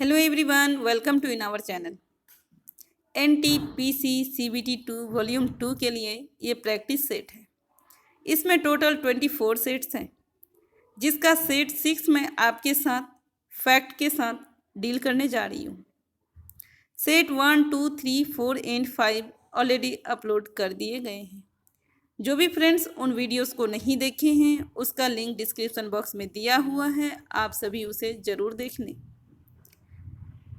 Hello everyone, welcome to in our channel. NTPC CBT 2 volume 2 के लिए ये practice set है। इसमें टोटल 24 सेट्स हैं, जिसका सेट 6 में आपके साथ फैक्ट के साथ डील करने जा रही हूँ। सेट 1, 2, 3, 4 एंड 5 ऑलरेडी अपलोड कर दिए गए हैं। जो भी फ्रेंड्स उन वीडियोस को नहीं देखे हैं, उसका लिंक डिस्क्रिप्शन बॉक्स में दिया हुआ है, आप सभी उसे ज़रूर देख लें।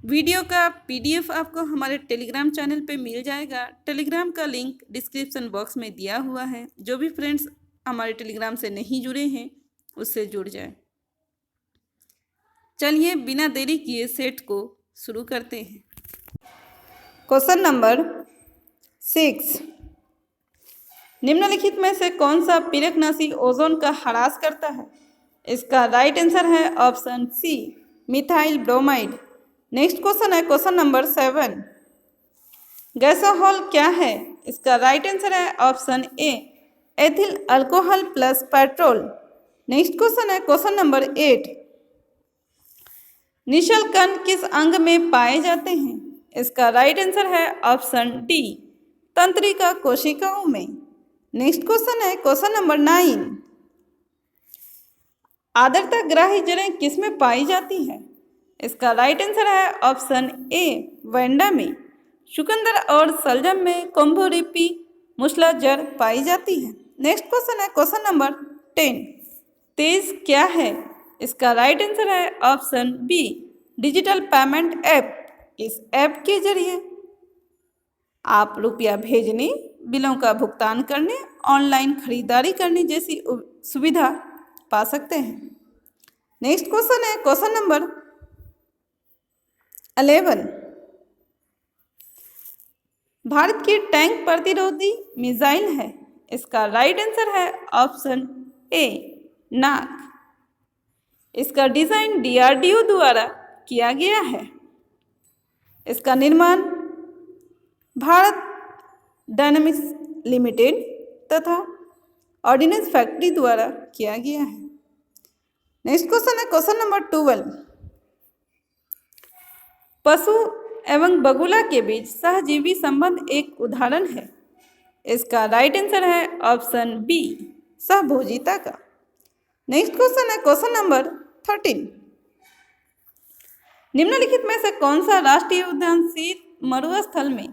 वीडियो का PDF आपको हमारे टेलीग्राम चैनल पे मिल जाएगा। टेलीग्राम का लिंक डिस्क्रिप्शन बॉक्स में दिया हुआ है। जो भी फ्रेंड्स हमारे टेलीग्राम से नहीं जुड़े हैं, उससे जुड़ जाए। चलिए बिना देरी किए सेट को शुरू करते हैं। क्वेश्चन नंबर 6, निम्नलिखित में से कौन सा पीरकनाशी ओजोन का ह्रास करता है? इसका राइट आंसर है option C, methyl bromide. Next question है क्वेश्चन नंबर 7, गैसोहॉल क्या है? इसका राइट आंसर है option A, ethyl alcohol plus petrol. Next question है क्वेश्चन नंबर 8, निशल कण किस अंग में पाए जाते हैं? इसका राइट आंसर है ऑप्शन डी, तंत्रिका कोशिकाओं में। नेक्स्ट क्वेश्चन है क्वेश्चन नंबर 9, आर्द्रता ग्राही जड़ें किस में पाई जाती है? इसका राइट आंसर है ऑप्शन ए, वेंडा में। चुकंदर और सलजम में कोम्बोरिपी मूसला जड़ पाई जाती है। नेक्स्ट क्वेश्चन है क्वेश्चन नंबर 10, तेज क्या है? इसका राइट आंसर है option B, digital payment app. इस ऐप के जरिए आप रुपया भेजने, बिलों का भुगतान करने, ऑनलाइन खरीदारी करने जैसी सुविधा पा सकते हैं। नेक्स्ट क्वेश्चन है क्वेश्चन नंबर 11, भारत की टैंक प्रतिरोधी मिसाइल है। इसका राइट आंसर है ऑप्शन ए, नाग। इसका डिजाइन DRDO द्वारा किया गया है। इसका निर्माण भारत डायनामिक्स लिमिटेड तथा ऑर्डिनेंस फैक्ट्री द्वारा किया गया है। नेक्स्ट क्वेश्चन है क्वेश्चन नंबर 12, पशु एवं बगुला के बीच सहजीवी संबंध एक उदाहरण है। इसका राइट आंसर है ऑप्शन बी, सहभोजिता का। नेक्स्ट क्वेश्चन है क्वेश्चन नंबर 13, निम्नलिखित में से कौन सा राष्ट्रीय उद्यान शीत मरुस्थल में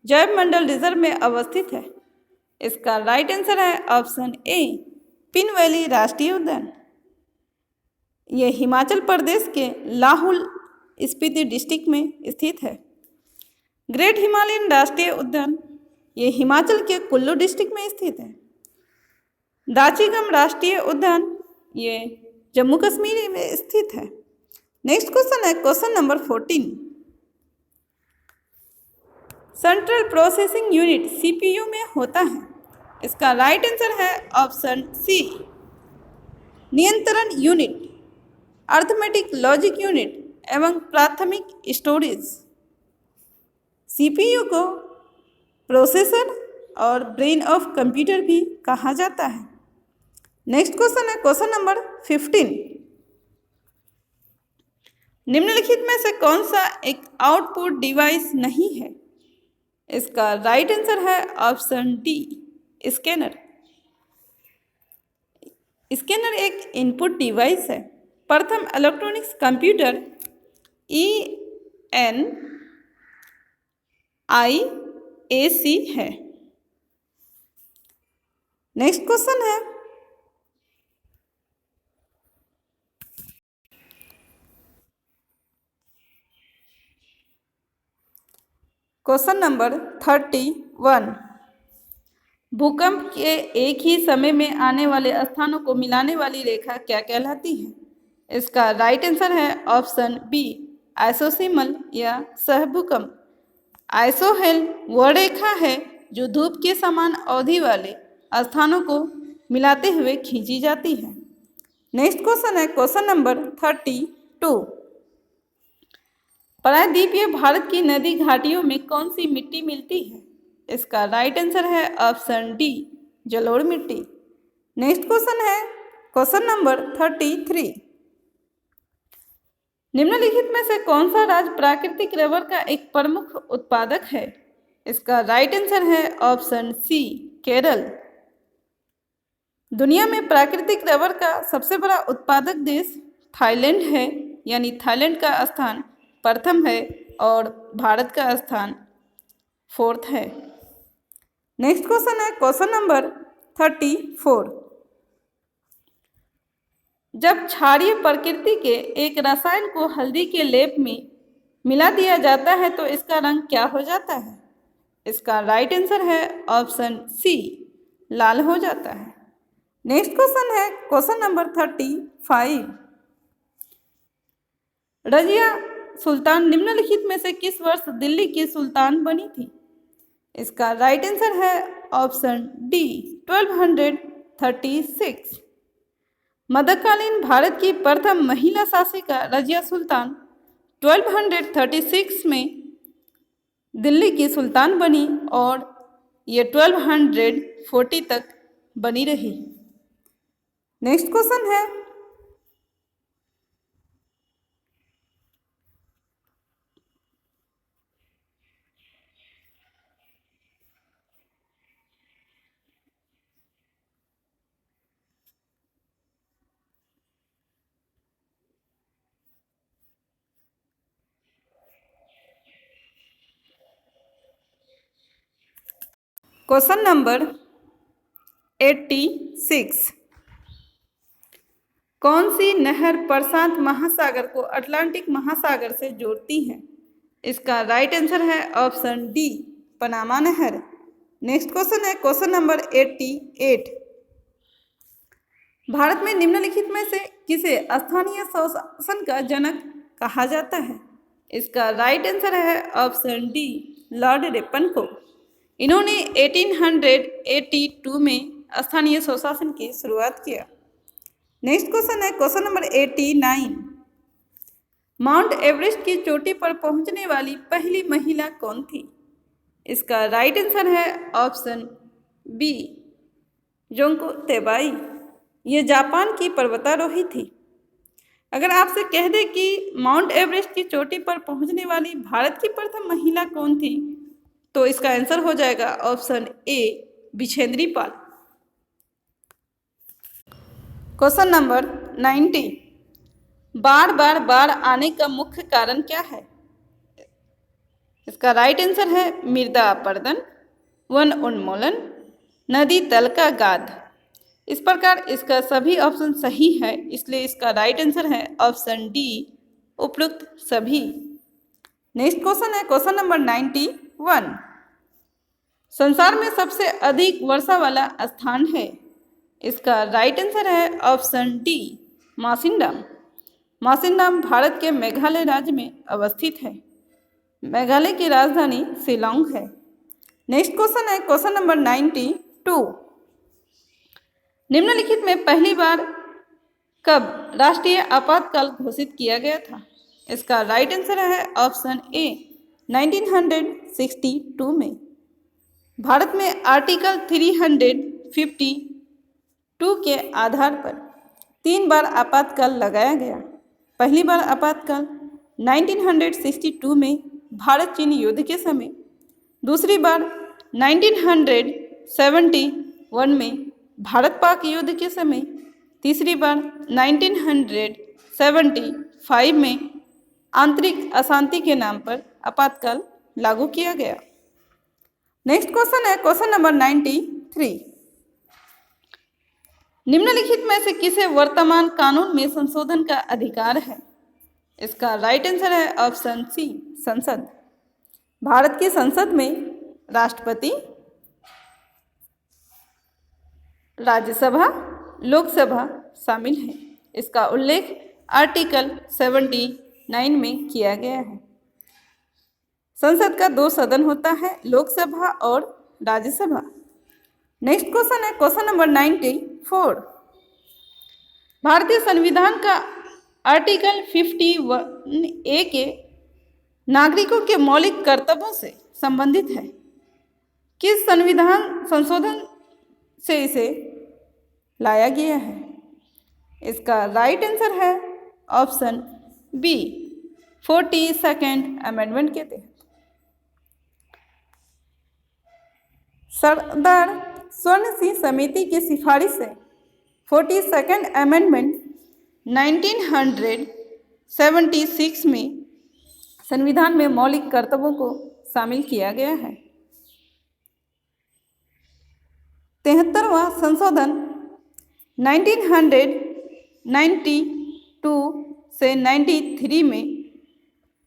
जैव मंडल रिजर्व में अवस्थित है? इसका राइट आंसर है ऑप्शन ए, पिन वैली राष्ट्रीय उद्यान। यह हिमाचल प्रदेश के लाहौल स्पीति डिस्ट्रिक्ट में स्थित है। ग्रेट हिमालयन राष्ट्रीय उद्यान ये हिमाचल के कुल्लू डिस्ट्रिक्ट में स्थित है। दाचीगम राष्ट्रीय उद्यान ये जम्मू कश्मीर में स्थित है। नेक्स्ट क्वेश्चन है question number 14, central processing unit CPU में होता है। इसका राइट आंसर है ऑप्शन सी, नियंत्रण यूनिट, अर्थमेटिक लॉजिक यूनिट एवं प्राथमिक स्टोरेज। CPU को प्रोसेसर और ब्रेन ऑफ कंप्यूटर भी कहा जाता है। नेक्स्ट क्वेश्चन है क्वेश्चन नंबर 15, निम्नलिखित में से कौन सा एक आउटपुट डिवाइस नहीं है? इसका राइट आंसर है ऑप्शन डी, स्कैनर। स्कैनर एक इनपुट डिवाइस है। प्रथम इलेक्ट्रॉनिक्स कंप्यूटर ENIAC है। नेक्स्ट क्वेश्चन है क्वेश्चन नंबर 31, भूकंप के एक ही समय में आने वाले स्थानों को मिलाने वाली रेखा क्या कहलाती है? इसका राइट आंसर है ऑप्शन बी, आइसोसीमल या सहभूकंप। आइसोहेल वह रेखा है जो धूप के समान अवधि वाले स्थानों को मिलाते हुए खींची जाती है। नेक्स्ट क्वेश्चन है क्वेश्चन नंबर 32, प्रायद्वीपीय भारत की नदी घाटियों में कौन सी मिट्टी मिलती है? इसका राइट आंसर है ऑप्शन डी, जलोढ़ मिट्टी। नेक्स्ट क्वेश्चन है क्वेश्चन नंबर 33, निम्नलिखित में से कौन सा राज्य प्राकृतिक रबर का एक प्रमुख उत्पादक है? इसका राइट आंसर है ऑप्शन सी, केरल। दुनिया में प्राकृतिक रबर का सबसे बड़ा उत्पादक देश थाईलैंड है, यानी थाईलैंड का स्थान प्रथम है और भारत का स्थान 4th है। नेक्स्ट क्वेश्चन है क्वेश्चन नंबर 34। जब क्षारीय प्रकृति के एक रसायन को हल्दी के लेप में मिला दिया जाता है तो इसका रंग क्या हो जाता है? इसका राइट आंसर है ऑप्शन सी, लाल हो जाता है। नेक्स्ट क्वेश्चन है क्वेश्चन नंबर 35। रजिया सुल्तान निम्नलिखित में से किस वर्ष दिल्ली की सुल्तान बनी थी? इसका राइट आंसर है ऑप्शन डी, 1236। मध्यकालीन भारत की प्रथम महिला शासिका रजिया सुल्तान 1236 में दिल्ली की सुल्तान बनी और ये 1240 तक बनी रही। नेक्स्ट क्वेश्चन है क्वेश्चन नंबर 86। कौन सी नहर प्रशांत महासागर को अटलांटिक महासागर से जोड़ती है? इसका राइट आंसर है ऑप्शन डी, पनामा नहर। नेक्स्ट क्वेश्चन है क्वेश्चन नंबर 88। भारत में निम्नलिखित में से किसे स्थानीय स्वशासन का जनक कहा जाता है? इसका राइट आंसर है ऑप्शन डी, लॉर्ड रिपन को। इन्होंने 1882 में स्थानीय स्वशासन की शुरुआत किया। नेक्स्ट क्वेश्चन है क्वेश्चन नंबर 89। माउंट एवरेस्ट की चोटी पर पहुंचने वाली पहली महिला कौन थी? इसका राइट आंसर है ऑप्शन बी, जोंको तेबाई। ये जापान की पर्वतारोही थी। अगर आपसे कह दे कि माउंट एवरेस्ट की चोटी पर पहुंचने वाली भारत की प्रथम महिला कौन थी, तो इसका आंसर हो जाएगा option a, Bachendri Pal. Question number 90। बाढ़ आने का मुख्य कारण क्या है? इसका राइट आंसर है मृदा अपरदन, वन उन्मूलन, नदी तल का गाद। इस प्रकार इसका सभी ऑप्शन सही है, इसलिए इसका राइट आंसर है ऑप्शन डी, उपरोक्त सभी। नेक्स्ट क्वेश्चन है क्वेश्चन नंबर 91। संसार में सबसे अधिक वर्षा वाला स्थान है? इसका राइट आंसर है ऑप्शन डी, मासिनराम। मासिनराम भारत के मेघालय राज्य में अवस्थित है। मेघालय की राजधानी शिलांग है। नेक्स्ट क्वेश्चन है क्वेश्चन नंबर 92। निम्नलिखित में पहली बार कब राष्ट्रीय आपातकाल घोषित किया गया था? इसका राइट आंसर है ऑप्शन ए, 1962 में। भारत में आर्टिकल 352 के आधार पर 3 बार आपातकाल लगाया गया। पहली बार आपातकाल 1962 में भारत चीन युद्ध के समय, दूसरी बार 1971 में भारत पाक युद्ध के समय, तीसरी बार 1975 में आंतरिक अशांति के नाम पर आपातकाल लागू किया गया। नेक्स्ट क्वेश्चन है क्वेश्चन नंबर 93। निम्नलिखित में से किसे वर्तमान कानून में संशोधन का अधिकार है? इसका राइट आंसर है ऑप्शन सी, संसद। भारत की संसद में राष्ट्रपति, राज्यसभा, लोकसभा शामिल है। इसका उल्लेख आर्टिकल 79 में किया गया है। संसद का 2 सदन होता है, लोकसभा और राज्यसभा। नेक्स्ट क्वेश्चन है क्वेश्चन नंबर 94। भारतीय संविधान का आर्टिकल 51A के नागरिकों के मौलिक कर्तव्यों से संबंधित है। किस संविधान संशोधन से इसे लाया गया है? इसका राइट आंसर है ऑप्शन बी, 42nd अमेंडमेंट के तहत। सरदार स्वर्ण सिंह समिति की सिफारिश से 42nd अमेंडमेंट 1976 में संविधान में मौलिक कर्तव्यों को शामिल किया गया है। 73वां संशोधन 1992 से 93 में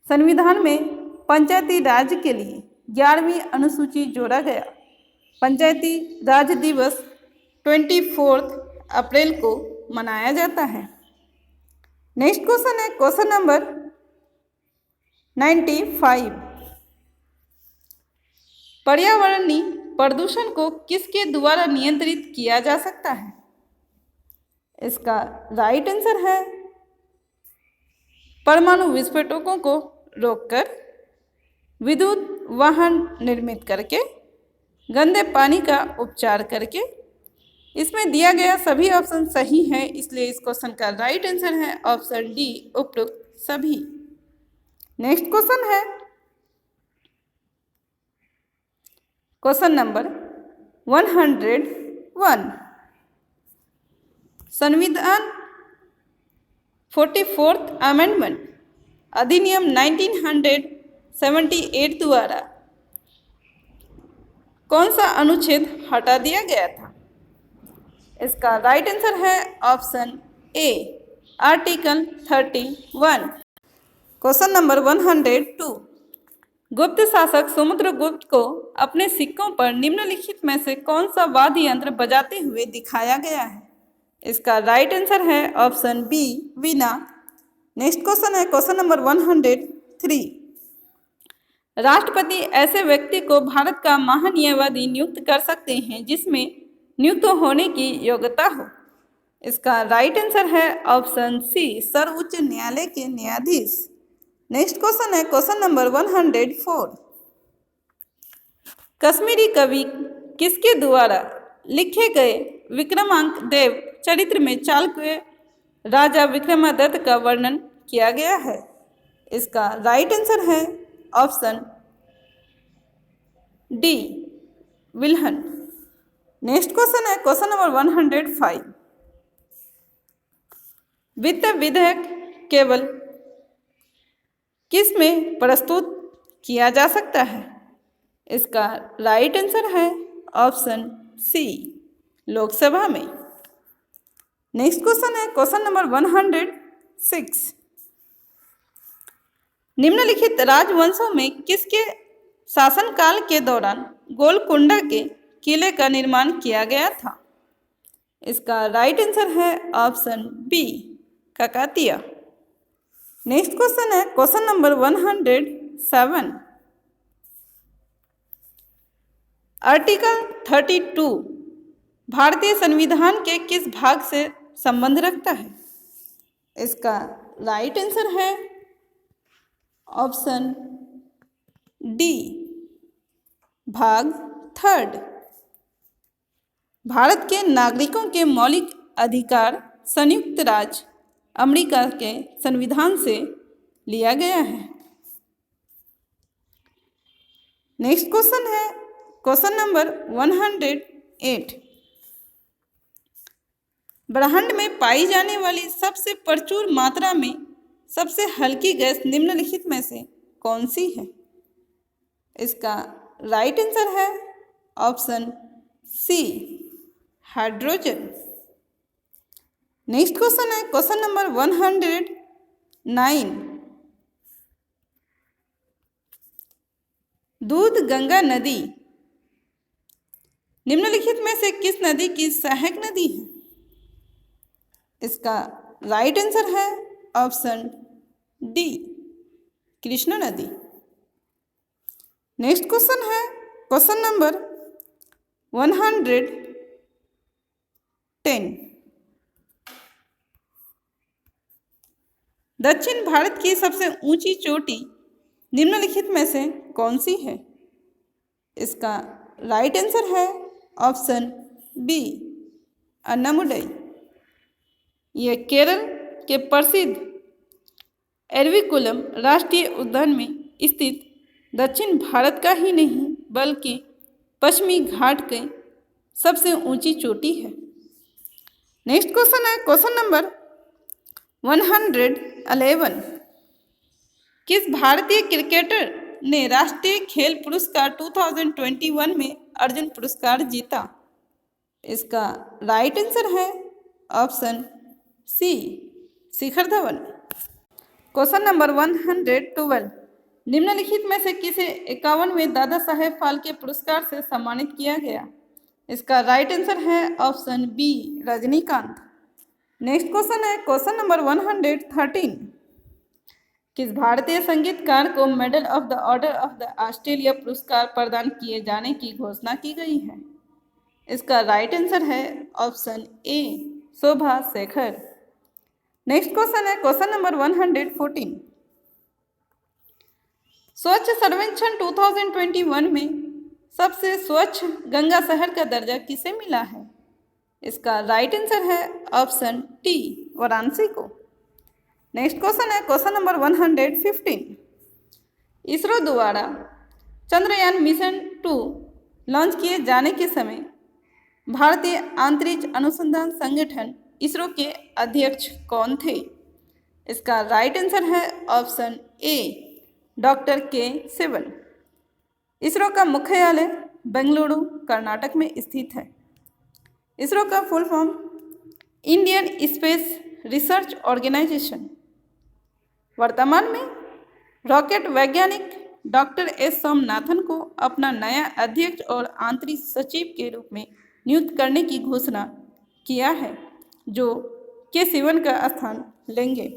संविधान में पंचायती राज के लिए 11वीं अनुसूची जोड़ा गया। पंचायती राज दिवस 24 अप्रैल को मनाया जाता है। नेक्स्ट क्वेश्चन है क्वेश्चन नंबर 95। पर्यावरणीय प्रदूषण को किसके द्वारा नियंत्रित किया जा सकता है? इसका राइट आंसर है परमाणु विस्फोटकों को रोककर, विद्युत वाहन निर्मित करके, गंदे पानी का उपचार करके। इसमें दिया गया सभी ऑप्शन सही है, इसलिए इस क्वेश्चन का राइट आंसर है ऑप्शन डी, उपरोक्त सभी। नेक्स्ट क्वेश्चन है क्वेश्चन नंबर 101। संविधान 44th अमेंडमेंट अधिनियम 1978 द्वारा कौन सा अनुच्छेद हटा दिया गया था? इसका राइट आंसर है ऑप्शन ए, आर्टिकल 31। Question number 102। गुप्त शासक समुद्रगुप्त को अपने सिक्कों पर निम्नलिखित में से कौन सा वाद्य यंत्र बजाते हुए दिखाया गया है? इसका राइट आंसर है ऑप्शन बी, वीणा। नेक्स्ट क्वेश्चन है क्वेश्चन नंबर 103। राष्ट्रपति ऐसे व्यक्ति को भारत का महान्यायवादी नियुक्त कर सकते हैं जिसमें नियुक्त होने की योग्यता हो। इसका राइट आंसर है ऑप्शन सी, सर्वोच्च न्यायालय के न्यायाधीश। नेक्स्ट क्वेश्चन है क्वेश्चन नंबर 104। कश्मीरी कवि किसके द्वारा लिखे गए विक्रमांक देव चरित्र में चालुक्य राजा विक्रमादित्य का वर्णन किया गया है? इसका राइट आंसर है ऑप्शन डी, विल्हन। नेक्स्ट क्वेश्चन है क्वेश्चन नंबर 105। वित्त विधेयक केवल किस में प्रस्तुत किया जा सकता है? इसका राइट आंसर है ऑप्शन सी, लोकसभा में। नेक्स्ट क्वेश्चन है क्वेश्चन नंबर 106। निम्नलिखित राजवंशों में किसके शासनकाल के दौरान गोलकुंडा के किले का निर्माण किया गया था? इसका राइट आंसर है option B, Kakatiya. Next question है क्वेश्चन नंबर 107। आर्टिकल 32 भारतीय संविधान के किस भाग से संबंध रखता है? इसका राइट आंसर है ऑप्शन डी, भाग 3। भारत के नागरिकों के मौलिक अधिकार संयुक्त राज्य अमेरिका के संविधान से लिया गया है। नेक्स्ट क्वेश्चन है क्वेश्चन नंबर 108। ब्रह्मांड में पाई जाने वाली सबसे प्रचुर मात्रा में सबसे हल्की गैस निम्नलिखित में से कौन सी है? इसका राइट आंसर है option C, hydrogen. Next question है क्वेश्चन नंबर 109। दूध गंगा नदी निम्नलिखित में से किस नदी की सहायक नदी है? इसका राइट आंसर है ऑप्शन डी, कृष्णा नदी। नेक्स्ट क्वेश्चन है क्वेश्चन नंबर 110। दक्षिण भारत की सबसे ऊंची चोटी निम्नलिखित में से कौन सी है? इसका राइट आंसर है ऑप्शन बी, अन्नामुडई। यह केरल के प्रसिद्ध एरविकुलम राष्ट्रीय उद्यान में स्थित दक्षिण भारत का ही नहीं बल्कि पश्चिमी घाट की सबसे ऊंची चोटी है। नेक्स्ट क्वेश्चन है क्वेश्चन नंबर 111। किस भारतीय क्रिकेटर ने राष्ट्रीय खेल पुरस्कार 2021 में अर्जुन पुरस्कार जीता? इसका राइट आंसर है option c, Shikhar Dhawan. Question number 112। निम्नलिखित में से किसे 51वें दादा साहेब फाल्के पुरस्कार से सम्मानित किया गया? इसका राइट आंसर है option B, Rajinikanth. Next question है क्वेश्चन नंबर 113। किस भारतीय संगीतकार को medal of the order of the Australia पुरस्कार प्रदान किए जाने की घोषणा की गई है? इसका राइट आंसर है ऑप्शन ए, शोभा शेखर। नेक्स्ट क्वेश्चन है क्वेश्चन नंबर 114। स्वच्छ सर्वेक्षण 2021 में सबसे स्वच्छ गंगा शहर का दर्जा किसे मिला है? इसका राइट आंसर है ऑप्शन टी, वाराणसी को। नेक्स्ट क्वेश्चन है क्वेश्चन नंबर 115। इसरो द्वारा चंद्रयान मिशन 2 लॉन्च किए जाने के समय भारतीय अंतरिक्ष अनुसंधान संगठन इसरो के अध्यक्ष कौन थे? इसका राइट आंसर है ऑप्शन ए, डॉक्टर के सिवन। इसरो का मुख्यालय बेंगलुरु कर्नाटक में स्थित है। इसरो का full form Indian space research organisation. वर्तमान में रॉकेट वैज्ञानिक डॉक्टर एस सोमनाथन को अपना नया अध्यक्ष और आंतरिक सचिव के रूप में नियुक्त करने की घोषणा किया है, जो के सिवन का स्थान लेंगे।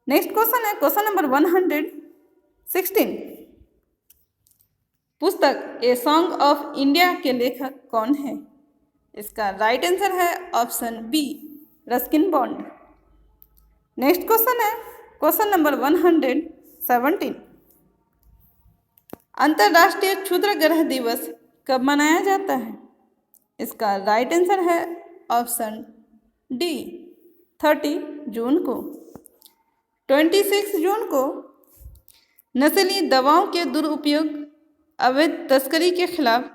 नेक्स्ट क्वेश्चन है क्वेश्चन नंबर 116। पुस्तक ए सॉन्ग ऑफ इंडिया के लेखक कौन है? इसका राइट आंसर है option B, Ruskin Bond. Next question है क्वेश्चन नंबर 117। अंतर्राष्ट्रीय क्षुद्र ग्रह दिवस कब मनाया जाता है? इसका राइट आंसर है ऑप्शन डी, 30 जून को। 26 जून को नशीली दवाओं के दुरुपयोग अवैध तस्करी के खिलाफ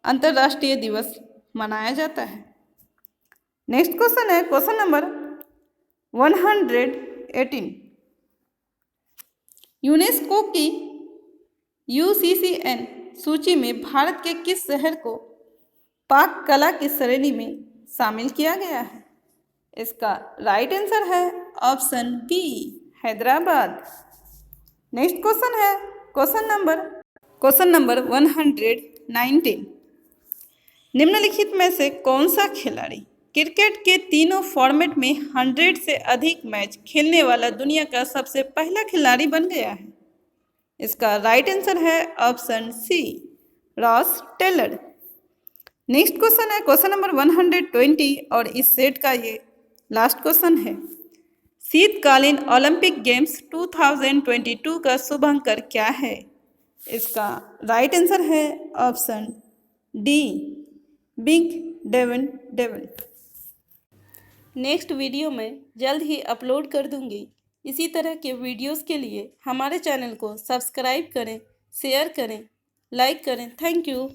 अंतर्राष्ट्रीय दिवस मनाया जाता है। नेक्स्ट क्वेश्चन है क्वेश्चन नंबर 118। यूनेस्को की UCCN सूची में भारत के किस शहर को पाक कला की श्रेणी में शामिल किया गया है? इसका राइट आंसर है option B, Hyderabad. Next question है क्वेश्चन नंबर 119। निम्नलिखित में से कौन सा खिलाड़ी क्रिकेट के तीनों फॉर्मेट में 100 से अधिक मैच खेलने वाला दुनिया का सबसे पहला खिलाड़ी बन गया है? इसका राइट आंसर है option C, Ross Taylor. Next question है क्वेश्चन नंबर 120 और इस सेट का ये लास्ट क्वेश्चन है। शीतकालीन ओलंपिक गेम्स 2022 का शुभांकर क्या है? इसका राइट आंसर है option D, Big Devon. Next video में जल्द ही अपलोड कर दूंगी। इसी तरह के वीडियोस के लिए हमारे चैनल को सब्सक्राइब करें, शेयर करें, लाइक करें। Thank you.